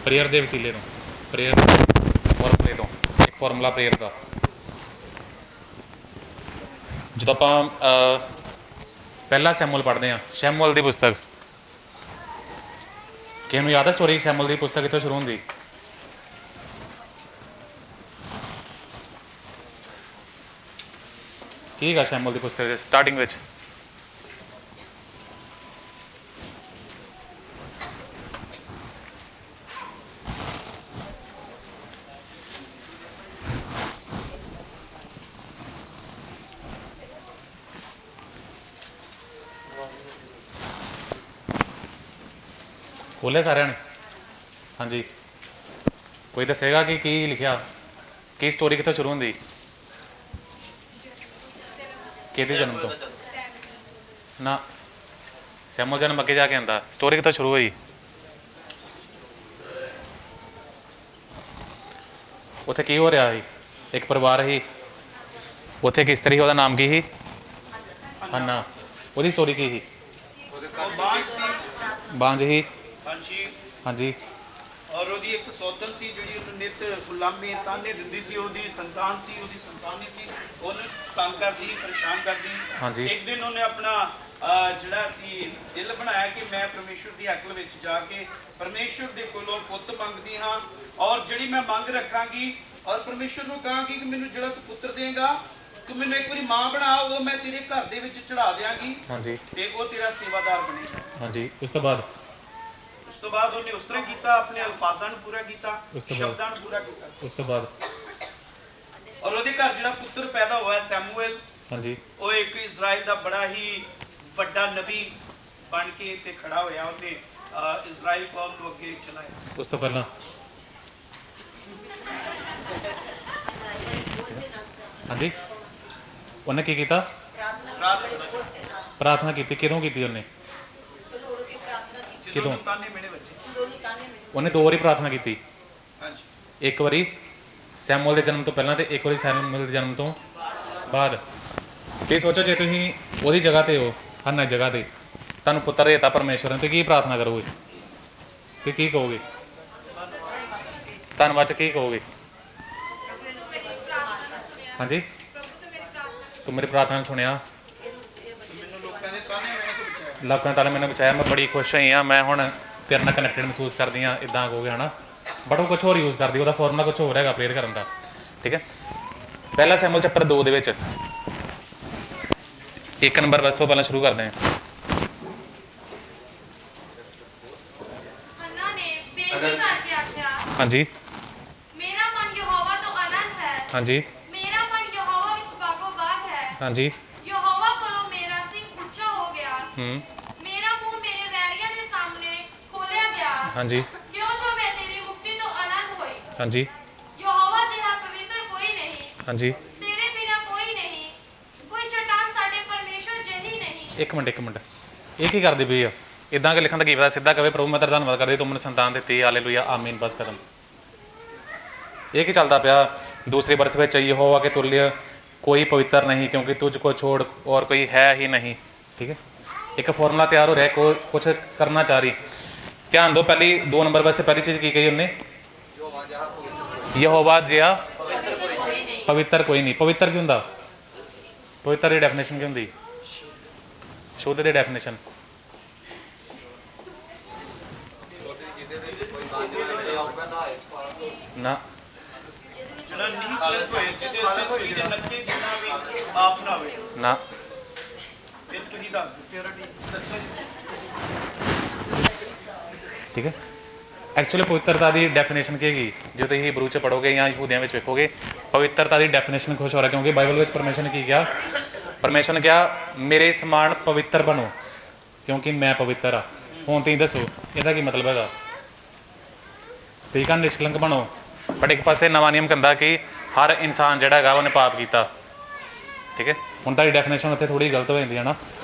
Prayer ਦੇ ਵਸੀਲੇ ਤੋਂ, prayer ਫਾਰਮੂਲੇ ਤੋਂ, ਇੱਕ ਫਾਰਮੂਲਾ ਪ੍ਰੇਅਰ ਦਾ। ਜਦੋਂ ਆਪਾਂ ਪਹਿਲਾ ਸ਼ੈਮੂਅਲ ਪੜ੍ਹਦੇ ਹਾਂ, ਸ਼ੈਮੂਅਲ ਦੀ ਪੁਸਤਕ, ਕਿਸੇ ਨੂੰ ਯਾਦ ਹੈ ਸਟੋਰੀ ਸ਼ੈਮੂਅਲ ਦੀ ਪੁਸਤਕ ਕਿੱਥੋਂ ਸ਼ੁਰੂ ਹੁੰਦੀ? ਕੀ ਹੈਗਾ ਸ਼ੈਮੂਅਲ ਦੀ ਪੁਸਤਕ ਦੇ ਸਟਾਰਟਿੰਗ ਵਿੱਚ? ਖੋਲ੍ਹਿਆ ਸਾਰਿਆਂ ਨੇ? ਹਾਂਜੀ, ਕੋਈ ਦੱਸੇਗਾ ਕਿ ਕੀ ਲਿਖਿਆ, ਕੀ ਸਟੋਰੀ ਕਿੱਥੋਂ ਸ਼ੁਰੂ ਹੁੰਦੀ, ਕਿਹਦੇ ਜਨਮ ਤੋਂ? ਨਾ, ਸ਼ੈਮੂਅਲ ਜਨਮ ਅੱਗੇ ਜਾ ਕੇ ਆਉਂਦਾ, ਸਟੋਰੀ ਕਿੱਥੋਂ ਸ਼ੁਰੂ ਹੋਈ? ਉੱਥੇ ਕੀ ਹੋ ਰਿਹਾ ਸੀ? ਇੱਕ ਪਰਿਵਾਰ ਸੀ, ਉੱਥੇ ਇੱਕ ਇਸਤਰੀ, ਉਹਦਾ ਨਾਮ ਕੀ ਸੀ? ਹੰਨਾ। ਉਹਦੀ ਸਟੋਰੀ ਕੀ ਸੀ? ਬਾਂਝ ਸੀ। ਹਾਂਜੀ। ਔਰ ਉਹਦੀ ਇੱਕ ਸੌਤਨ ਸੀ ਜਿਹੜੀ ਉਹਨੂੰ ਨਿਤ ਗੁਲਾਮੀ ਤਾਨੇ ਦਿੰਦੀ ਸੀ। ਉਹਦੀ ਸੰਤਾਨ ਸੀ, ਉਹਦੀ ਸੰਤਾਨ ਨਹੀਂ ਸੀ, ਉਹਨੂੰ ਤੰਗ ਕਰਦੀ, ਪਰੇਸ਼ਾਨ ਕਰਦੀ। ਹਾਂਜੀ। ਇੱਕ ਦਿਨ ਉਹਨੇ ਆਪਣਾ ਜਿਹੜਾ ਸੀ ਦਿਲ ਬਣਾਇਆ ਕਿ ਮੈਂ ਪਰਮੇਸ਼ਵਰ ਦੀ ਅਕਲ ਵਿੱਚ ਜਾ ਕੇ ਪਰਮੇਸ਼ਵਰ ਦੇ ਕੋਲੋਂ ਪੁੱਤ ਮੰਗਦੀ ਹਾਂ, ਔਰ ਜਿਹੜੀ ਮੈਂ ਮੰਗ ਰੱਖਾਂਗੀ ਔਰ ਪਰਮੇਸ਼ਵਰ ਨੂੰ ਕਹਾਂਗੀ ਕਿ ਮੈਨੂੰ ਜਿਹੜਾ ਤੂੰ ਪੁੱਤਰ ਦੇਂਗਾ, ਤੂੰ ਮੈਨੂੰ ਇੱਕ ਵਾਰੀ ਮਾਂ ਬਣਾ, ਉਹ ਮੈਂ ਤੇਰੇ ਘਰ ਦੇ ਵਿੱਚ ਚੜਾ ਦਿਆਂਗੀ। ਹਾਂਜੀ। ਤੇ ਉਹ ਤੇਰਾ ਸੇਵਾਦਾਰ ਬਣੇਗਾ। ਹਾਂਜੀ। ਉਸ ਤੋਂ ਬਾਅਦ ਉਹਨੇ ਉਸ ਤਰ੍ਹਾਂ ਕੀਤਾ, ਆਪਣੇ ਅਲਫਾਜ਼ਾਂ ਨੂੰ ਪੂਰਾ ਕੀਤਾ, ਸ਼ਬਦਾਂ ਨੂੰ ਪੂਰਾ ਕੀਤਾ। ਉਸ ਤੋਂ ਬਾਅਦ ਔਰ ਉਹਦੇ ਘਰ ਜਿਹੜਾ ਪੁੱਤਰ ਪੈਦਾ ਹੋਇਆ ਸ਼ੈਮੂਅਲ, ਹਾਂਜੀ, ਉਹ ਇੱਕ ਇਜ਼ਰਾਈਲ ਦਾ ਬੜਾ ਹੀ ਵੱਡਾ ਨਬੀ ਬਣ ਕੇ ਤੇ ਖੜਾ ਹੋਇਆ। ਉਹਨੇ ਇਜ਼ਰਾਈਲ ਕੌਮ ਨੂੰ ਅੱਗੇ ਚਲਾਇਆ। ਉਸ ਤੋਂ ਪਹਿਲਾਂ ਹਾਂਜੀ, ਉਹਨੇ ਕੀ ਕੀਤਾ? ਪ੍ਰਾਰਥਨਾ ਕੀਤੀ। ਕਿਦੋਂ ਕੀਤੀ ਉਹਨੇ? ਕਿਦੋਂ? ਉਹਨੇ ਦੋ ਵਾਰੀ ਪ੍ਰਾਰਥਨਾ ਕੀਤੀ। ਇੱਕ ਵਾਰੀ ਸ਼ੈਮੂਅਲ ਦੇ ਜਨਮ ਤੋਂ ਪਹਿਲਾਂ ਤੇ ਇੱਕ ਵਾਰੀ ਸ਼ੈਮੂਅਲ ਦੇ ਜਨਮ ਤੋਂ ਬਾਅਦ। ਤੇ ਸੋਚੋ ਜੇ ਤੁਸੀਂ ਉਹਦੀ ਜਗ੍ਹਾ ਤੇ ਹੋ, ਹੰਨਾ ਜਗ੍ਹਾ ਤੇ, ਤੁਹਾਨੂੰ ਪੁੱਤਰ ਦੇਤਾ ਪਰਮੇਸ਼ਵਰ ਨੇ, ਤੇ ਕੀ ਪ੍ਰਾਰਥਨਾ ਕਰੋਗੇ? ਤੇ ਕੀ ਕਹੋਗੇ? ਧੰਨਵਾਦ ਕੀ ਕਹੋਗੇ? ਹਾਂਜੀ, ਤੂੰ ਮੇਰੀ ਪ੍ਰਾਰਥਨਾ ਸੁਣਿਆ, ਲੋਕਾਂ ਤਾਲੇ ਮੈਨੂੰ ਬਚਾਇਆ, ਮੈਂ ਬੜੀ ਖੁਸ਼ ਹੋਈ ਹਾਂ, ਮੈਂ ਹੁਣ ਤੇਰੇ ਨਾਲ ਕਨੈਕਟਡ ਮਹਿਸੂਸ ਕਰਦੀ ਹਾਂ, ਇੱਦਾਂ ਕਹੋਗੇ ਹੈ ਨਾ। ਬਟ ਉਹ ਕੁਛ ਹੋਰ ਯੂਜ਼ ਕਰਦੀ, ਉਹਦਾ ਫਾਰਮੂਲਾ ਕੁਛ ਹੋਰ ਹੈਗਾ ਪ੍ਰੇਅਰ ਕਰਨ ਦਾ। ਠੀਕ ਹੈ, ਪਹਿਲਾ ਸ਼ੈਮੂਅਲ ਚੈਪਟਰ 2 ਦੇ ਵਿੱਚ 1 ਨੰਬਰ ਵਰਸ ਤੋਂ ਪਹਿਲਾਂ ਸ਼ੁਰੂ ਕਰਦੇ ਹਾਂ। ਹੰਨਾ ਨੇ ਬੇਨਤੀ ਕਰਕੇ ਆਖਿਆ, ਹਾਂਜੀ, ਮੇਰਾ ਮਨ ਯਹੋਵਾ ਤੋਂ ਆਨੰਦ ਹੈ। ਹਾਂਜੀ, ਮੇਰਾ ਮਨ ਯਹੋਵਾ ਵਿੱਚ ਬਾਗੋ ਬਾਗ ਹੈ। ਹਾਂਜੀ, ਯਹੋਵਾ ਕੋਲੋਂ ਮੇਰਾ ਸਿੰਘ ਉੱਚਾ ਹੋ ਗਿਆ। ਹੂੰ, ਮੇਰਾ ਮੂੰਹ ਮੇਰੇ ਵੈਰੀਆਂ ਦੇ ਸਾਹਮਣੇ ਖੋਲਿਆ ਗਿਆ। ਹਾਂਜੀ, ਕਿਉਂ ਜੋ ਮੈਂ ਤੇਰੀ ਮੁਕਤੀ ਤੋਂ ਆਨੰਦ ਹੋਈ। ਹਾਂਜੀ, ਯਹੋਵਾ ਜਿਹਾ ਪਵਿੱਤਰ ਕੋਈ ਨਹੀਂ, ਹਾਂਜੀ। ਤੇਰੇ ਬਿਨਾਂ ਕੋਈ ਨਹੀਂ, ਕੋਈ ਚਟਾਨ ਸਾਡੇ ਪਰਮੇਸ਼ਵਰ ਜਿਹੀ ਨਹੀਂ। ਇੱਕ ਮਿੰਟ ਇਹ ਕੀ ਕਰਦੀ ਪਈ ਆ? ਇੱਦਾਂ ਕਿ ਲਿਖਣ ਦਾ ਕੀ ਪਤਾ? ਸਿੱਧਾ ਕਵੇ ਪ੍ਰਭੂ ਮੈਂ ਤੇਰਾ ਧੰਨਵਾਦ ਕਰਦੀ, ਤੂੰ ਮੈਨੂੰ ਸੰਤਾਨ ਦਿੱਤੀ, ਹਾਲੇਲੂਇਆ ਆਮੀਨ, ਬਸ ਖਤਮ। ਇਹ ਕੀ ਚੱਲਦਾ ਪਿਆ? ਦੂਸਰੇ ਵਰਸ ਵਿੱਚ ਯਹੋਵਾ ਕੇ ਤੁल्य कोई पवित्र नहीं क्योंकि तुझको छोड़ और कोई है ही नहीं। ठीक है, एक फॉर्मूला तैयार हो रहा है, को कुछ करना चाह रही। ध्यान दो, पहली 2 नंबर वैसे पहली चीज़ की गई उन्हें, यहोवा जिहा पवित्र कोई नहीं। पवित्र क्यों होंदा? पवित्र की डेफिनेशन क्यों होंदी? शुद्ध की डेफिनेशन ना, ना। ठीक है, एक्चुअली पवित्रता की डेफिनेशन की हैगी, जो तुम हिब्रू च पढ़ोगे या यहूदियों में वेखोगे, पवित्रता की डेफिनेशन खुश हो रहा, क्योंकि बाइबल में परमेश्वर ने की कहा? परमेश्वर ने कहा मेरे समान पवित्र बनो क्योंकि मैं पवित्र हाँ। हुण तुसीं दसो इहदा की मतलब हैगा? ठीक है, निष्कलंक बनो। बट एक पासे नवा नियम कहता कि हर इंसान जिहड़ा हैगा उन्हें पाप किया। ठीक है, हुण तुहाडी डेफिनेशन उत्थे थोड़ी गलत हो जाती है ना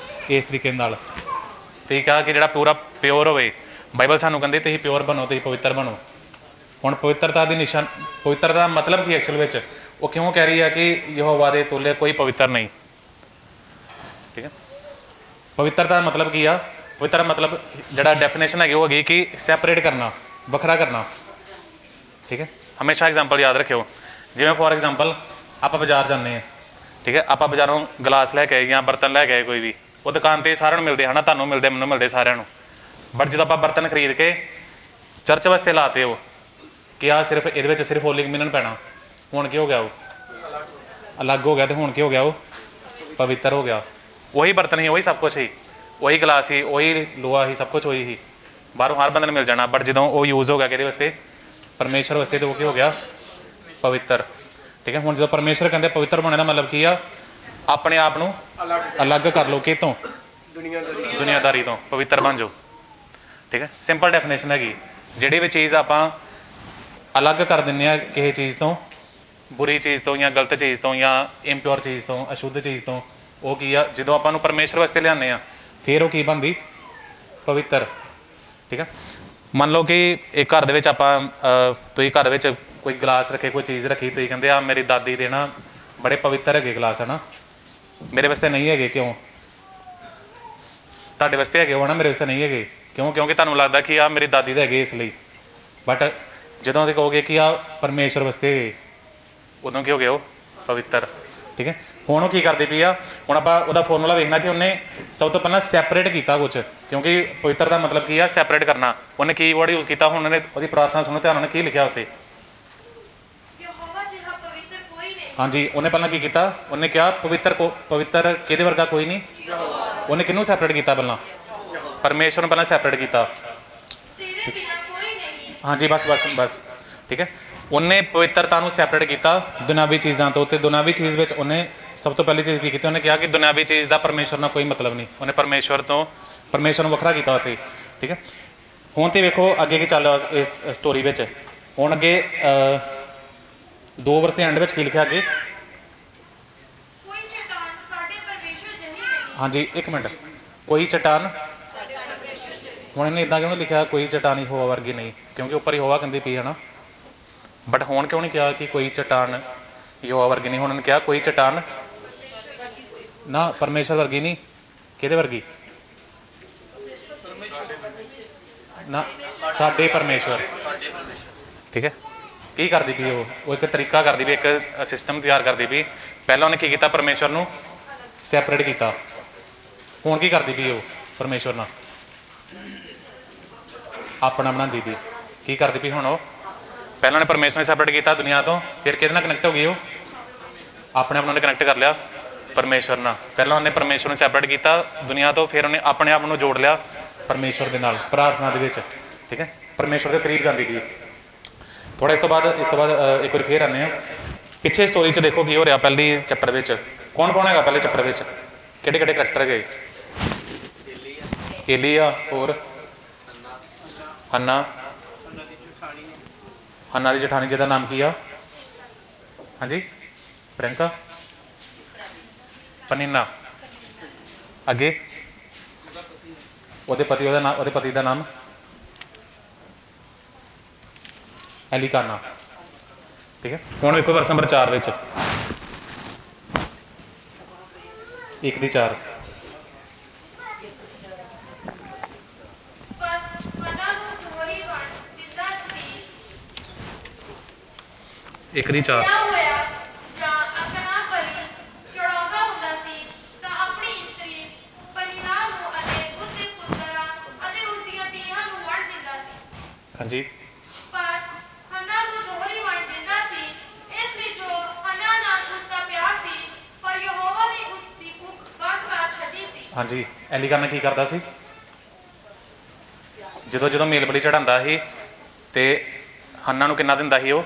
इस तरीके नाल। ठीक है, कि जिहड़ा पूरा प्योर होवे, बाइबल सानूं कहंदी तुसीं प्योर बनो, तुसीं पवित्र बनो। हुण पवित्रता दी निशान, पवित्रता दा मतलब की एक्चुअल विच वो क्यों कह रही है कि यहोवा दे तुल्य कोई पवित्र नहीं। ठीक है, पवित्रता का मतलब की आ? पवित्र मतलब जिहड़ा डेफिनेशन है वो हैगी कि सैपरेट करना, वखरा करना। ਠੀਕ ਹੈ। ਹਮੇਸ਼ਾ ਐਗਜ਼ਾਮਪਲ ਯਾਦ ਰੱਖਿਓ। ਜਿਵੇਂ ਫੋਰ ਐਗਜ਼ਾਮਪਲ ਆਪਾਂ ਬਾਜ਼ਾਰ ਜਾਂਦੇ ਹਾਂ, ਠੀਕ ਹੈ, ਆਪਾਂ ਬਾਜ਼ਾਰੋਂ ਗਲਾਸ ਲੈ ਕੇ ਆਏ ਜਾਂ ਬਰਤਨ ਲੈ ਕੇ ਆਏ ਕੋਈ ਵੀ, ਉਹ ਦੁਕਾਨ 'ਤੇ ਸਾਰਿਆਂ ਨੂੰ ਮਿਲਦੇ ਹਨ, ਤੁਹਾਨੂੰ ਮਿਲਦੇ, ਮੈਨੂੰ ਮਿਲਦੇ, ਸਾਰਿਆਂ ਨੂੰ। ਬਟ ਜਦੋਂ ਆਪਾਂ ਬਰਤਨ ਖਰੀਦ ਕੇ ਚਰਚ ਵਾਸਤੇ ਲਾਤੇ ਹੋ ਕਿ ਆਹ ਸਿਰਫ ਇਹਦੇ ਵਿੱਚ ਸਿਰਫ ਹੋਲੀ ਮਿਲਣ ਪੈਣਾ, ਹੁਣ ਕੀ ਹੋ ਗਿਆ? ਉਹ ਅਲੱਗ ਹੋ ਗਿਆ। ਅਤੇ ਹੁਣ ਕੀ ਹੋ ਗਿਆ? ਉਹ ਪਵਿੱਤਰ ਹੋ ਗਿਆ। ਉਹੀ ਬਰਤਨ ਸੀ, ਉਹੀ ਸਭ ਕੁਛ ਸੀ, ਉਹੀ ਗਲਾਸ ਸੀ, ਉਹੀ ਲੋਹਾ ਸੀ, ਸਭ ਕੁਛ ਉਹੀ ਸੀ, ਬਾਹਰੋਂ ਹਰ ਬੰਦੇ ਨੂੰ ਮਿਲ ਜਾਣਾ। ਬਟ ਜਦੋਂ ਉਹ ਯੂਜ਼ ਹੋ ਗਿਆ ਕਿਹਦੇ ਵਾਸਤੇ? ਪਰਮੇਸ਼ਰ ਵਾਸਤੇ, ਤਾਂ ਉਹ ਕੀ ਹੋ ਗਿਆ? ਪਵਿੱਤਰ। ਠੀਕ ਹੈ। ਹੁਣ ਜਦੋਂ ਪਰਮੇਸ਼ਰ ਕਹਿੰਦੇ ਪਵਿੱਤਰ ਬਣਨ ਦਾ ਮਤਲਬ ਕੀ ਆ? ਆਪਣੇ ਆਪ ਨੂੰ ਅਲੱਗ ਕਰ ਲਓ। ਕਿਹ ਤੋਂ? ਦੁਨੀਆਦਾਰੀ ਤੋਂ। ਪਵਿੱਤਰ ਬਣ ਜਾਓ। ਠੀਕ ਹੈ। ਸਿੰਪਲ ਡੈਫੀਨੇਸ਼ਨ ਹੈਗੀ। ਜਿਹੜੀ ਵੀ ਚੀਜ਼ ਆਪਾਂ ਅਲੱਗ ਕਰ ਦਿੰਦੇ ਹਾਂ ਕਿਸੇ ਚੀਜ਼ ਤੋਂ, ਬੁਰੀ ਚੀਜ਼ ਤੋਂ ਜਾਂ ਗਲਤ ਚੀਜ਼ ਤੋਂ ਜਾਂ ਇੰਪਿਓਰ ਚੀਜ਼ ਤੋਂ, ਅਸ਼ੁੱਧ ਚੀਜ਼ ਤੋਂ, ਉਹ ਕੀ ਆ? ਜਦੋਂ ਆਪਾਂ ਨੂੰ ਪਰਮੇਸ਼ਰ ਵਾਸਤੇ ਲਿਆਉਂਦੇ ਹਾਂ ਫਿਰ ਉਹ ਕੀ ਬਣਦੀ? ਪਵਿੱਤਰ। ਠੀਕ ਹੈ। ਮੰਨ ਲਓ ਕਿ ਇੱਕ ਘਰ ਦੇ ਵਿੱਚ ਆਪਾਂ ਤੁਸੀਂ ਘਰ ਵਿੱਚ ਕੋਈ ਗਲਾਸ ਰੱਖੇ, ਕੋਈ ਚੀਜ਼ ਰੱਖੀ, ਤੁਸੀਂ ਕਹਿੰਦੇ ਆ ਮੇਰੀ ਦਾਦੀ ਦੇ ਨਾ ਬੜੇ ਪਵਿੱਤਰ ਹੈਗੇ ਗਲਾਸ, ਹੈ ਨਾ, ਮੇਰੇ ਵਾਸਤੇ ਨਹੀਂ ਹੈਗੇ। ਕਿਉਂ? ਤੁਹਾਡੇ ਵਾਸਤੇ ਹੈਗੇ ਹੋ ਨਾ, ਮੇਰੇ ਵਾਸਤੇ ਨਹੀਂ ਹੈਗੇ। ਕਿਉਂ? ਕਿਉਂਕਿ ਤੁਹਾਨੂੰ ਲੱਗਦਾ ਕਿ ਆ ਮੇਰੀ ਦਾਦੀ ਦੇ ਹੈਗੇ ਇਸ ਲਈ। ਬਟ ਜਦੋਂ ਤੁਸੀਂ ਕਹੋਗੇ ਕਿ ਆ ਪਰਮੇਸ਼ਰ ਵਾਸਤੇ ਹੈਗੇ, ਉਦੋਂ ਕੀ ਹੋ ਗਏ? ਉਹ ਪਵਿੱਤਰ। ਠੀਕ ਹੈ। ਹੁਣ ਉਹ ਕੀ ਕਰਦੀ ਪਈ ਆ? ਹੁਣ ਆਪਾਂ ਉਹਦਾ ਫਾਰਮੂਲਾ ਵੇਖਣਾ ਕਿ ਉਹਨੇ ਸਭ ਤੋਂ ਪਹਿਲਾਂ ਸੈਪਰੇਟ ਕੀਤਾ ਕੁਛ, ਕਿਉਂਕਿ ਪਵਿੱਤਰ ਦਾ ਮਤਲਬ ਕੀ ਆ? ਸੈਪਰੇਟ ਕਰਨਾ। ਉਹਨੇ ਕੀ ਵਰਡ ਯੂਜ਼ ਕੀਤਾ? ਹੁਣ ਉਹਨੇ ਉਹਦੀ ਪ੍ਰਾਰਥਨਾ ਸੁਣੋ ਧਿਆਨ ਨਾਲ, ਕੀ ਲਿਖਿਆ ਉੱਤੇ? ਹਾਂਜੀ, ਉਹਨੇ ਪਹਿਲਾਂ ਕੀ ਕੀਤਾ? ਉਹਨੇ ਕਿਹਾ ਪਵਿੱਤਰ ਕਿਹਦੇ ਵਰਗਾ ਕੋਈ ਨਹੀਂ। ਉਹਨੇ ਕਿਹਨੂੰ ਸੈਪਰੇਟ ਕੀਤਾ? ਪਹਿਲਾਂ ਪਰਮੇਸ਼ਰ ਨੂੰ ਪਹਿਲਾਂ ਸੈਪਰੇਟ ਕੀਤਾ। ਹਾਂਜੀ, ਬਸ। ਠੀਕ ਹੈ। ਉਹਨੇ ਪਵਿੱਤਰਤਾ ਨੂੰ ਸੈਪਰੇਟ ਕੀਤਾ ਦੁਨਿਆਵੀ ਚੀਜ਼ਾਂ ਤੋਂ। ਅਤੇ ਦੁਨਿਆਵੀ ਚੀਜ਼ ਵਿੱਚ ਉਹਨੇ ਸਭ ਤੋਂ ਪਹਿਲੀ ਚੀਜ਼ ਕੀ ਕੀਤੀ? ਉਹਨੇ ਕਿਹਾ ਕਿ ਦੁਨਿਆਵੀ ਚੀਜ਼ ਦਾ ਪਰਮੇਸ਼ਰ ਨਾਲ ਕੋਈ ਮਤਲਬ ਨਹੀਂ। ਉਹਨੇ ਪਰਮੇਸ਼ਰ ਨੂੰ ਵੱਖਰਾ ਕੀਤਾ ਉੱਥੇ। ਠੀਕ ਹੈ। ਹੁਣ ਤੇ ਵੇਖੋ ਅੱਗੇ ਕੀ ਚੱਲ ਰਿਹਾ ਇਸ ਸਟੋਰੀ ਵਿੱਚ। ਹੁਣ ਅੱਗੇ 2 ਵਰਸ ਦੇ ਐਂਡ ਵਿੱਚ ਕੀ ਲਿਖਿਆ ਅੱਗੇ? ਹਾਂਜੀ, ਇੱਕ ਮਿੰਟ। ਕੋਈ ਚਟਾਨ। ਹੁਣ ਇਹਨੇ ਇੱਦਾਂ ਕਿਉਂ ਲਿਖਿਆ ਕੋਈ ਚਟਾਨ ਯਹੋਵਾ ਵਰਗੀ ਨਹੀਂ? ਕਿਉਂਕਿ ਉੱਪਰ ਯਹੋਵਾ ਕਹਿੰਦੀ ਪਈ ਹੈ ਨਾ। ਬਟ ਹੁਣ ਕਿਉਂ ਨਹੀਂ ਕਿਹਾ ਕਿ ਕੋਈ ਚਟਾਨ ਯਹੋਵਾ ਵਰਗੀ ਨਹੀਂ? ਹੁਣ ਉਹਨੇ ਕਿਹਾ ਕੋਈ ਚਟਾਨ ਨਾ ਪਰਮੇਸ਼ਰ ਵਰਗੀ ਨਹੀਂ। ਕਿਹਦੇ ਵਰਗੀ? ਨਾ, ਸਾਡੇ ਪਰਮੇਸ਼ਰ। ਠੀਕ ਹੈ। ਕੀ ਕਰਦੀ ਪਈ ਉਹ ਇੱਕ ਤਰੀਕਾ ਕਰਦੀ ਪਈ, ਇੱਕ ਸਿਸਟਮ ਤਿਆਰ ਕਰਦੀ ਪਈ। ਪਹਿਲਾਂ ਉਹਨੇ ਕੀ ਕੀਤਾ? ਪਰਮੇਸ਼ਰ ਨੂੰ ਸੈਪਰੇਟ ਕੀਤਾ। ਹੁਣ ਕੀ ਕਰਦੀ ਪਈ ਉਹ? ਪਰਮੇਸ਼ਰ ਨਾਲ ਆਪਣਾ ਬਣਾਉਂਦੀ ਪਈ। ਕੀ ਕਰਦੀ ਪਈ ਹੁਣ ਉਹ? ਪਹਿਲਾਂ ਉਹਨੇ ਪਰਮੇਸ਼ਰ ਨੂੰ ਸੈਪਰੇਟ ਕੀਤਾ ਦੁਨੀਆ ਤੋਂ, ਫਿਰ ਕਿਹਦੇ ਨਾਲ ਕਨੈਕਟ ਹੋ ਗਈ? ਉਹ ਆਪਣੇ ਆਪ ਨੂੰ ਕਨੈਕਟ ਕਰ ਲਿਆ ਪਰਮੇਸ਼ਰ ਨਾਲ। ਪਹਿਲਾਂ ਉਹਨੇ ਪਰਮੇਸ਼ਰ ਨੂੰ ਸੈਪਰੇਟ ਕੀਤਾ ਦੁਨੀਆ ਤੋਂ, ਫਿਰ ਉਹਨੇ ਆਪਣੇ ਆਪ ਨੂੰ ਜੋੜ ਲਿਆ ਪਰਮੇਸ਼ਰ ਦੇ ਨਾਲ ਪ੍ਰਾਰਥਨਾ ਦੇ ਵਿੱਚ। ਠੀਕ ਹੈ। ਪਰਮੇਸ਼ਰ ਦੇ ਕਰੀਬ ਜਾਂਦੀ ਗਈ। ਥੋੜਾ ਇਸ ਤੋਂ ਬਾਅਦ ਇੱਕ ਵਾਰੀ ਫੇਰ ਆਉਂਦੇ ਹਾਂ ਪਿੱਛੇ ਸਟੋਰੀ 'ਚ। ਦੇਖੋ ਕੀ ਹੋ ਰਿਹਾ ਪਹਿਲੀ ਚੈਪਟਰ ਵਿੱਚ। ਕੌਣ ਹੈਗਾ ਪਹਿਲੇ ਚੈਪਟਰ ਵਿੱਚ? ਕਿਹੜੇ ਕਰੈਕਟਰ ਹੈਗੇ? ਏਲੀਆ, ਹੋਰ ਹੰਨਾ ਦੀ ਜਠਾਣੀ ਜਿਹਦਾ ਨਾਮ ਕੀ ਆ? ਹਾਂਜੀ, ਪ੍ਰਿਯੰਕਾ, ਪਨੀਨਾ। ਅੱਗੇ ਉਹਦੇ ਪਤੀ ਦਾ ਨਾਮ ਐਲੀਕਾਨਾ। ਠੀਕ ਹੈ। ਹੁਣ ਵੇਖੋ ਵਰਸ ਨੰਬਰ 4 ਵਿੱਚ 1:4। ਇੱਕ ਦੀ 4। ਹਾਂਜੀ। ਹਾਂਜੀ, ਐਲੀਕਾਨਾ ਕੀ ਕਰਦਾ ਸੀ? ਜਦੋਂ ਮੇਲ ਬਲੀ ਚੜਾਉਂਦਾ ਸੀ ਤੇ ਹੰਨਾ ਨੂੰ ਕਿੰਨਾ ਦਿੰਦਾ ਸੀ? ਉਹ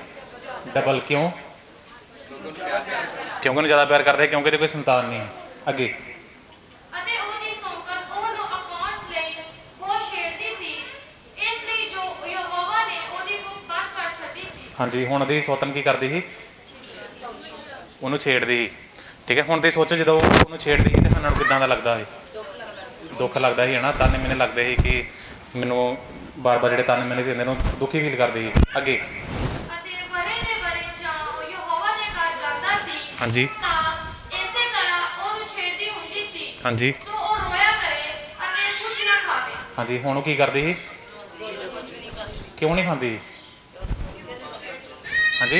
ਡਬਲ। ਕਿਉਂ? ਕਿਉਂਕਿ ਉਹਨੂੰ ਜ਼ਿਆਦਾ ਪਿਆਰ ਕਰਦੇ, ਕਿਉਂਕਿ ਇਹਦੇ ਕੋਈ ਸੰਤਾਨ ਨਹੀਂ। ਅੱਗੇ ਹਾਂਜੀ, ਹੁਣ ਉਹਦੀ ਸੌਤਨ ਕੀ ਕਰਦੀ ਸੀ? ਉਹਨੂੰ ਛੇੜਦੀ ਸੀ। ਠੀਕ ਹੈ। ਹੁਣ ਤੁਸੀਂ ਸੋਚੋ ਜਦੋਂ ਉਹਨੂੰ ਛੇੜਦੀ ਸੀ ਤੇ ਹੰਨਾ ਨੂੰ ਕਿੱਦਾਂ ਦਾ ਲੱਗਦਾ ਸੀ? ਦੁੱਖ ਲੱਗਦਾ ਸੀ, ਹੈ ਨਾ। ਤਾਨੇ ਮੈਨੇ ਲੱਗਦੇ ਸੀ ਕਿ ਮੈਨੂੰ ਬਾਰ-ਬਾਰ ਜਿਹੜੇ ਤਾਨੇ ਮੈਨੇ ਦਿੰਦੇ ਨੂੰ ਦੁਖੀ ਫੀਲ ਕਰਦੀ ਸੀ। ਅੱਗੇ ਹਾਂਜੀ। ਹਾਂਜੀ। ਹਾਂਜੀ, ਹੁਣ ਉਹ ਕੀ ਕਰਦੀ ਸੀ? ਕਿਉਂ ਨਹੀਂ ਖਾਂਦੀ? हाँ जी